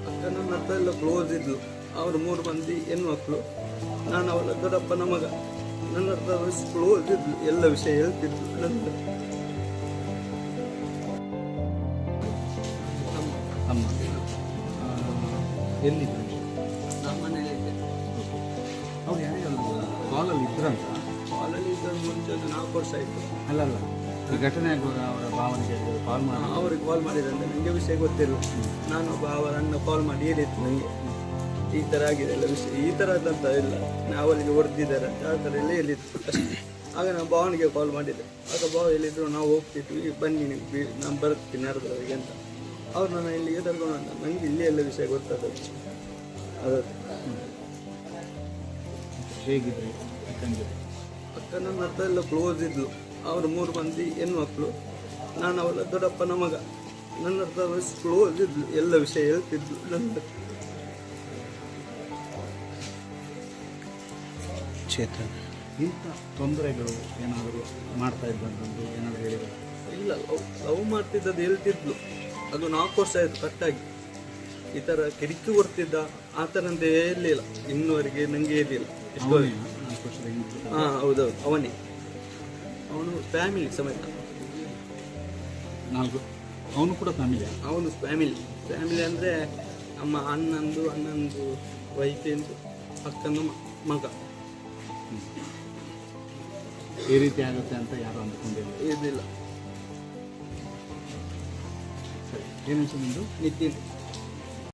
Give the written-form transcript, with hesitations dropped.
ಅಕ್ಕ ನನ್ನ ಹತ್ರ ಎಲ್ಲ ಕ್ಲೋಸ್ ಇದ್ಲು. ಅವರು 3 ಮಂದಿ ಹೆಣ್ಮಕ್ಳು, ನಾನು ಅವಳ ದೊಡ್ಡಪ್ಪನ ಮಗ. ನನ್ನ ಹತ್ರ ಕ್ಲೋಸ್ ಇದ್ಲು, ಎಲ್ಲ ವಿಷಯ ಹೇಳ್ತಿದ್ಲು ನನ್ನ. ಅಮ್ಮ ಎಲ್ಲಿದ್ರು? ನಮ್ಮ ಮನೇಲಿದ್ದೆ. ಅವ್ರು ಯಾರು ಕಾಲಲ್ಲಿ ಇದ್ರಂತ? ಕಾಲಲ್ಲಿ ಇದ್ದ ಮುಂಚೆ 4 ವರ್ಷ ಆಯಿತು. ಅಲ್ಲ ಈ ಘಟನೆ ಆಗುವಾಗ ಅವರ ಭಾವನೆಗೆ ಕಾಲ್ ಮಾಡಿ ಅವ್ರಿಗೆ ಕಾಲ್ ಮಾಡಿದಂತೆ ನನಗೆ ವಿಷಯ ಗೊತ್ತಿಲ್ಲ. ನಾನೊಬ್ಬ ಅವರ ಅಣ್ಣ ಕಾಲ್ ಮಾಡಿ ಹೇಳಿತ್ತು ನನಗೆ, ಈ ಥರ ಆಗಿದೆ ಎಲ್ಲ ವಿಷಯ, ಈ ಥರದಂತ ಇಲ್ಲ, ಅವರಿಗೆ ಹೊಡೆದಿದ್ದಾರೆ ಅಂತ ಆ ಥರ ಎಲ್ಲ ಹೇಳಿತ್ತು ಅಷ್ಟೇ. ಆಗ ನಾನು ಭಾವನಿಗೆ ಕಾಲ್ ಮಾಡಿದ್ದೆ. ಆಗ ಭಾವ ಹೇಳಿದ್ರು, ನಾವು ಹೋಗ್ತಿದ್ವಿ, ಬನ್ನಿ ನಾನು ಬರ್ತೀನಿ ಅರ್ಧವರೆಗೆ ಅಂತ. ಅವ್ರು ನನ್ನ ಇಲ್ಲಿಗೆ ತರ್ಕೊಂಡು ನನಗೆ ಇಲ್ಲಿ ಎಲ್ಲ ವಿಷಯ ಗೊತ್ತಾದ. ಅದು ಹೇಗಿದ್ರಿ ಅಕ್ಕ ನನ್ನ ಹತ್ರ ಎಲ್ಲ ಕ್ಲೋಸ್ ಇದ್ಲು. ಅವರು 3 ಮಂದಿ ಹೆಣ್ಮಕ್ಳು, ನಾನು ಅವಳ ದೊಡ್ಡಪ್ಪನ ಮಗ. ನನ್ನ ಹತ್ರ ಕ್ಲೋಸ್ ಇದ್ಲು, ಎಲ್ಲ ವಿಷಯ ಹೇಳ್ತಿದ್ಲು ನನ್ನ. ಚೇತನ್ ಇಂಥ ತೊಂದರೆಗಳು ಏನಾದರೂ ಮಾಡ್ತಾ ಇದ್ದಂಥದ್ದು ಏನಾದರೂ ಹೇಳಿದ್ರು? ಇಲ್ಲ, ಲವ್ ಮಾಡ್ತಿದ್ದದ್ದು ಹೇಳ್ತಿದ್ಲು. ಅದು 4 ವರ್ಷ ಆಯಿತು ಕಟ್ಟಾಗಿ. ಈ ಥರ ಕಿರಿಕಿ ಕೊಡ್ತಿದ್ದ ಆ ಥರ ಅಂತ ಹೇಳಲಿಲ್ಲ ಇನ್ನುವರೆಗೆ, ನನಗೆ ಹೇಳಿಲ್ಲ. ಹಾಂ ಹೌದೌದು, ಅವನೇ. ಅವನು ಫ್ಯಾಮಿಲಿ ಸಮೇತ. 4 ಅವನು ಕೂಡ ಫ್ಯಾಮಿಲಿ? ಅವನು ಫ್ಯಾಮಿಲಿ ಅಂದರೆ ಅಣ್ಣಂದು ವೈಫಿಂದು ಅಕ್ಕನ ಮಗ. ಈ ರೀತಿ ಆಗುತ್ತೆ ಅಂತ ಯಾರು ಅಂದ್ಕೊಂಡಿಲ್ಲ? ಇದಿಲ್ಲ. ಸರಿ, ಏನು ನಿಮ್ಮದು? ನಿತಿನ್.